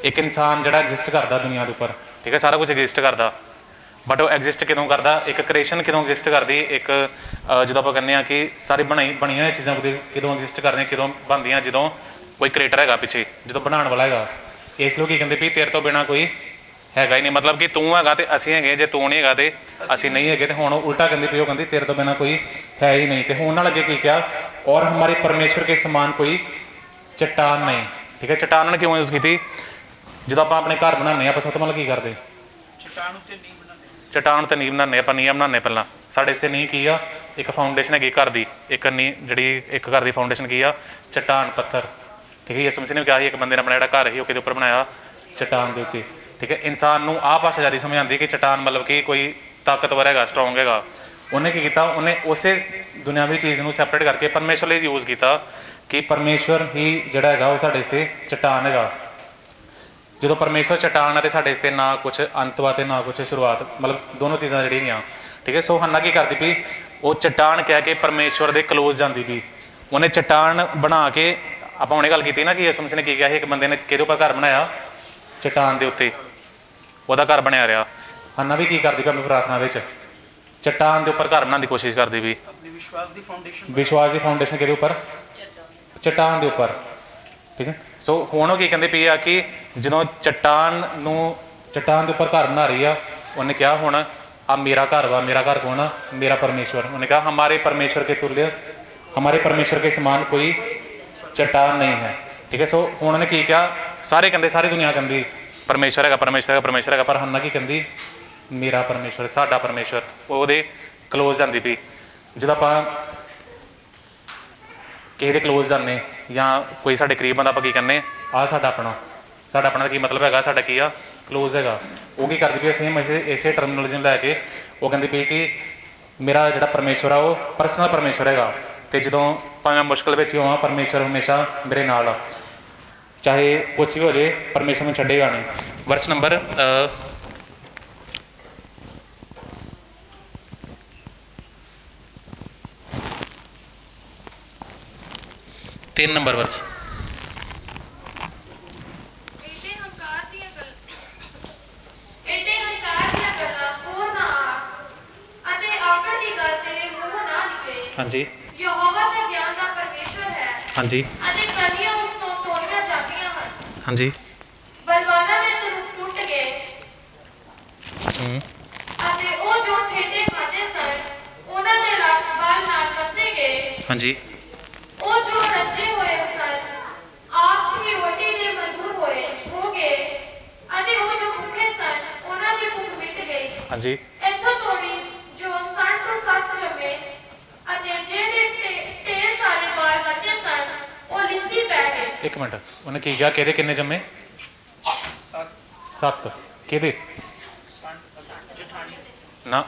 ਇੱਕ ਇਨਸਾਨ ਜਿਹੜਾ ਐਗਜ਼ਿਸਟ ਕਰਦਾ ਦੁਨੀਆ ਦੇ ਉੱਪਰ, ਠੀਕ ਹੈ, ਸਾਰਾ ਕੁਝ ਐਗਜ਼ਿਸਟ ਕਰਦਾ, ਬਟ ਉਹ ਐਗਜ਼ਿਸਟ ਕਿਦੋਂ ਕਰਦਾ, ਇੱਕ ਕ੍ਰੀਏਸ਼ਨ ਕਿਦੋਂ ਐਗਜ਼ਿਸਟ ਕਰਦੀ, ਇੱਕ ਜਦੋਂ ਆਪਾਂ ਕਹਿੰਦੇ ਹਾਂ ਕਿ ਸਾਰੀ ਬਣੀਆਂ ਹੋਈਆਂ ਚੀਜ਼ਾਂ ਕਿਦੋਂ ਐਗਜ਼ਿਸਟ ਕਰਦੀਆਂ, ਕਿਦੋਂ ਬਣਦੀਆਂ, ਜਦੋਂ ਕੋਈ ਕ੍ਰੀਏਟਰ ਹੈਗਾ ਪਿੱਛੇ, ਜਦੋਂ ਬਣਾਉਣ ਵਾਲਾ ਹੈਗਾ। ਇਸ ਲਈ ਕੀ ਕਹਿੰਦੇ ਵੀ ਤੇਰੇ ਤੋਂ ਬਿਨਾਂ ਕੋਈ ਹੈਗਾ ਹੀ ਨਹੀਂ, मतलब कि तू हैगा तो ਅਸੀਂ ਹੈਗੇ, ਜੇ ਤੂੰ ਨਹੀਂ ਹੈਗਾ ਤੇ ਅਸੀਂ ਨਹੀਂ ਹੈਗੇ। ਤੇ ਹੁਣ ਉਲਟਾ ਕਹਿੰਦੀ ਪਈ, ਉਹ ਕਹਿੰਦੀ ਤੇਰੇ ਤੋਂ ਬਿਨਾਂ ਕੋਈ ਹੈ ਹੀ ਨਹੀਂ। ਤੇ ਹੁਣ ਨਾਲ ਅੱਗੇ ਕੀ ਕਿਹਾ, ਔਰ ਹਮਾਰੇ परमेश्वर के समान कोई चट्टान नहीं। ठीक है, चट्टान ने क्यों यूज़ की? ਜਦੋਂ ਆਪਾਂ ਆਪਣੇ ਘਰ ਬਣਾਉਂਦੇ ਹਾਂ ਆਪਾਂ ਸਭ ਤੋਂ ਪਹਿਲਾਂ ਕੀ ਕਰਦੇ, ਚਟਾਨ ਉੱਤੇ ਨੀਂਹ ਬਣਾਉਂਦੇ, ਚਟਾਨ ਤੇ ਨੀਂਹ ਬਣਾਉਂਦੇ, ਆਪਾਂ ਨੀਂਹ ਬਣਾਉਂਦੇ ਪਹਿਲਾਂ। ਸਾਡੇ ਇਸ ਤੇ ਨੀਂਹ ਕੀ ਆ, ਇੱਕ ਫਾਊਂਡੇਸ਼ਨ ਹੈਗੀ ਘਰ ਦੀ, ਇੱਕ ਨੀਂਹ ਜਿਹੜੀ ਇੱਕ ਘਰ ਦੀ ਫਾਊਂਡੇਸ਼ਨ ਕੀ ਆ, ਚਟਾਨ ਪੱਥਰ। ਠੀਕ ਹੈ, ਯਿਸੂ ਮਸੀਹ ਨੇ ਕਿਹਾ ਸੀ ਇੱਕ ਬੰਦੇ ਨੇ ਆਪਣਾ ਜਿਹੜਾ ਘਰ ਸੀ ਉਹ ਕਿਹਦੇ ਉੱਪਰ ਬਣਾਇਆ, ਚਟਾਨ ਦੇ ਉੱਤੇ। ਠੀਕ ਹੈ, ਇਨਸਾਨ ਨੂੰ ਆਹ ਭਾਸ਼ਾ ਜ਼ਿਆਦਾ ਸਮਝ ਆਉਂਦੀ ਕਿ ਚਟਾਨ ਮਤਲਬ ਕਿ ਕੋਈ ਤਾਕਤਵਰ ਹੈਗਾ, ਸਟਰੋਂਗ ਹੈਗਾ। ਉਹਨੇ ਕੀ ਕੀਤਾ, ਉਹਨੇ ਉਸੇ ਦੁਨਿਆਵੀ ਚੀਜ਼ ਨੂੰ ਸੈਪਰੇਟ ਕਰਕੇ ਪਰਮੇਸ਼ਰ ਲਈ ਯੂਜ਼ ਕੀਤਾ ਕਿ ਪਰਮੇਸ਼ਰ ਹੀ ਜਿਹੜਾ ਹੈਗਾ ਉਹ ਸਾਡੇ ਇਸਤੇ ਚਟਾਨ ਹੈਗਾ। ਜਦੋਂ ਪਰਮੇਸ਼ਰ ਚਟਾਨ ਹੈ ਤੇ ਸਾਡੇ ਇਸਤੇ ਨਾ ਕੁਛ ਅੰਤ ਵਾ ਤੇ ਨਾ ਕੁਛ ਸ਼ੁਰੂਆਤ, ਮਤਲਬ ਦੋਨੋਂ ਚੀਜ਼ਾਂ ਜਿਹੜੀਆਂ ਹੈਗੀਆਂ। ਠੀਕ ਹੈ, ਸੋ ਹੰਨਾ ਕੀ ਕਰਦੀ ਪਈ, ਉਹ ਚਟਾਨ ਕਹਿ ਕੇ ਪਰਮੇਸ਼ਵਰ ਦੇ ਕਲੋਜ਼ ਜਾਂਦੀ ਪਈ। ਉਹਨੇ ਚਟਾਨ ਬਣਾ ਕੇ, ਆਪਾਂ ਹੁਣੇ ਗੱਲ ਕੀਤੀ ਨਾ ਕਿ ਯਿਸੂ ਮਸੀਹ ਨੇ ਕੀ ਕਿਹਾ ਸੀ, ਇੱਕ ਬੰਦੇ ਨੇ ਕਿਹਦੇ ਉੱਪਰ ਘਰ ਬਣਾਇਆ, ਚਟਾਨ ਦੇ ਉੱਤੇ, ਉਹਦਾ ਘਰ ਬਣਿਆ ਰਿਹਾ। ਹੰਨਾ ਵੀ ਕੀ ਕਰਦੀ ਪਈ ਆਪਣੀ ਪ੍ਰਾਰਥਨਾ ਵਿੱਚ, ਚਟਾਨ ਦੇ ਉੱਪਰ ਘਰ ਬਣਾਉਣ ਦੀ ਕੋਸ਼ਿਸ਼ ਕਰਦੀ ਪਈ। ਆਪਣੀ ਵਿਸ਼ਵਾਸ ਦੀ ਫਾਊਂਡੇਸ਼ਨ, ਵਿਸ਼ਵਾਸ ਦੀ ਫਾਊਂਡੇਸ਼ਨ ਕਿਹਦੇ ਉੱਪਰ, ਚਟਾਨ ਦੇ ਉੱਪਰ। ਠੀਕ ਹੈ, ਸੋ ਹੁਣ ਉਹ ਕੀ ਕਹਿੰਦੇ ਪਈ ਆ ਕਿ ਜਦੋਂ ਚਟਾਨ ਦੇ ਉੱਪਰ ਘਰ ਬਣਾ ਰਹੀ ਆ, ਉਹਨੇ ਕਿਹਾ ਹੁਣ ਆ ਮੇਰਾ ਘਰ ਵਾ। ਮੇਰਾ ਘਰ ਕੌਣ ਆ, ਮੇਰਾ ਪਰਮੇਸ਼ਵਰ। ਉਹਨੇ ਕਿਹਾ ਹਮਾਰੇ परमेश्वर के तुल्य, हमारे परमेश्वर के समान कोई चट्टान नहीं है। ठीक है, सो ਹੁਣ ਉਹਨੇ ਕੀ ਕਿਹਾ, ਸਾਰੇ ਕਹਿੰਦੇ, ਸਾਰੀ ਦੁਨੀਆ ਕਹਿੰਦੀ ਪਰਮੇਸ਼ਵਰ ਹੈਗਾ, ਪਰਮੇਸ਼ਵਰ ਹੈਗਾ, ਪਰਮੇਸ਼ਵਰ ਹੈਗਾ, ਪਰ ਹੰਨਾ ਕੀ ਕਹਿੰਦੀ, ਮੇਰਾ ਪਰਮੇਸ਼ਵਰ, ਸਾਡਾ ਪਰਮੇਸ਼ਵਰ। ਉਹਦੇ ਕਲੋਜ਼ ਜਾਂਦੀ ਪਈ। ਜਦੋਂ ਆਪਾਂ ਕਿਸੇ ਦੇ ਕਲੋਜ਼ ਜਾਂਦੇ ਜਾਂ ਕੋਈ ਸਾਡੇ ਕਰੀਬ ਬੰਦਾ, ਆਪਾਂ ਕੀ ਕਹਿੰਦੇ, ਆਹ ਸਾਡਾ ਆਪਣਾ। ਸਾਡਾ ਆਪਣਾ ਦਾ ਕੀ ਮਤਲਬ ਹੈਗਾ, ਸਾਡਾ ਕੀ ਆ, ਕਲੋਜ਼ ਹੈਗਾ। ਉਹ ਕੀ ਕਰਦੀ ਪਈ, ਸੇਮ ਇਸੇ ਟਰਮੀਨੋਲੋਜੀ ਨੂੰ ਲੈ ਕੇ ਉਹ ਕਹਿੰਦੀ ਪਈ ਕਿ ਮੇਰਾ ਜਿਹੜਾ ਪਰਮੇਸ਼ਵਰ ਆ ਉਹ ਪਰਸਨਲ ਪਰਮੇਸ਼ਵਰ ਹੈਗਾ। ਤੇ ਜਦੋਂ ਭਾਵੇਂ ਮੁਸ਼ਕਿਲ ਵਿੱਚ ਹੀ ਹੋਵਾਂ, ਪਰਮੇਸ਼ਵਰ ਹਮੇਸ਼ਾ ਮੇਰੇ ਨਾਲ ਆ, ਚਾਹੇ ਕੁਛ ਵੀ ਹੋ ਜਾਏ, ਪਰਮੇਸ਼ਵਰ ਨੂੰ ਛੱਡੇਗਾ ਨਹੀਂ। ਵਰਸ ਨੰਬਰ 3 ਨੰਬਰ ਵਰਸ। ਏਡੇ ਹੰਕਾਰ ਦੀਆਂ ਗੱਲਾਂ ਹੋਰ ਨਾ ਆਖ ਅਤੇ ਆਖਰ ਦੀ ਗੱਲ ਤੇਰੇ ਮੂੰਹੋਂ ਨਾ ਨਿਕਲੇ। ਹਾਂਜੀ, ਯਹੋਵਾ ਤਾਂ ਗਿਆਨ ਦਾ ਪਰਮੇਸ਼ਵਰ ਹੈ ਹਾਂਜੀ, ਅਤੇ ਕਲੀਆਂ ਉਸ ਤੋਂ ਤੋੜੀਆਂ ਜਾਂਦੀਆਂ ਹਨ। ਹਾਂਜੀ, ਬਲਵਾਨਾਂ ਦੇ ਤੁਰਕ ਟੁੱਟ ਗਏ ਅਤੇ ਉਹ ਜੋ ਠੇਡੇ ਖਾਂਦੇ ਸਨ ਉਹਨਾਂ ਦੇ ਲੱਕ ਬਲ ਨਾਲ ਕੱਸੇ ਗਏ। ਹਾਂਜੀ, ਉਹ ਜੋ ਰੱਜੇ ਹੋਏ ਸਨ ਆਪ ਹੀ ਰੋਟੀ ਦੇ ਮਜ਼ਦੂਰ ਹੋ ਗਏ ਅਤੇ ਉਹ ਜੋ ਭੁੱਖੇ ਸਨ ਉਹਨਾਂ ਦੀ ਭੁੱਖ ਮਿਟ ਗਈ। ਹਾਂਜੀ, ਇੱਥੋਂ ਤੋੜੀ ਜੋ 60 ਤੋਂ 7 ਜੰਮੇ ਅਤੇ ਜਿਹਦੇ ਢੇਰ ਸਾਰੇ ਬਾਲ ਬੱਚੇ ਸਨ ਉਹ ਲਿੱਸੀ ਪੈ ਗਏ। ਇੱਕ ਮਿੰਟ, ਉਹਨੇ ਕੀ ਕਿਹਾ, ਕਿਹਦੇ ਕਿੰਨੇ ਜੰਮੇ, 7। ਕਿਹਦੇ, ਜਠਾਣੀ ਨਾ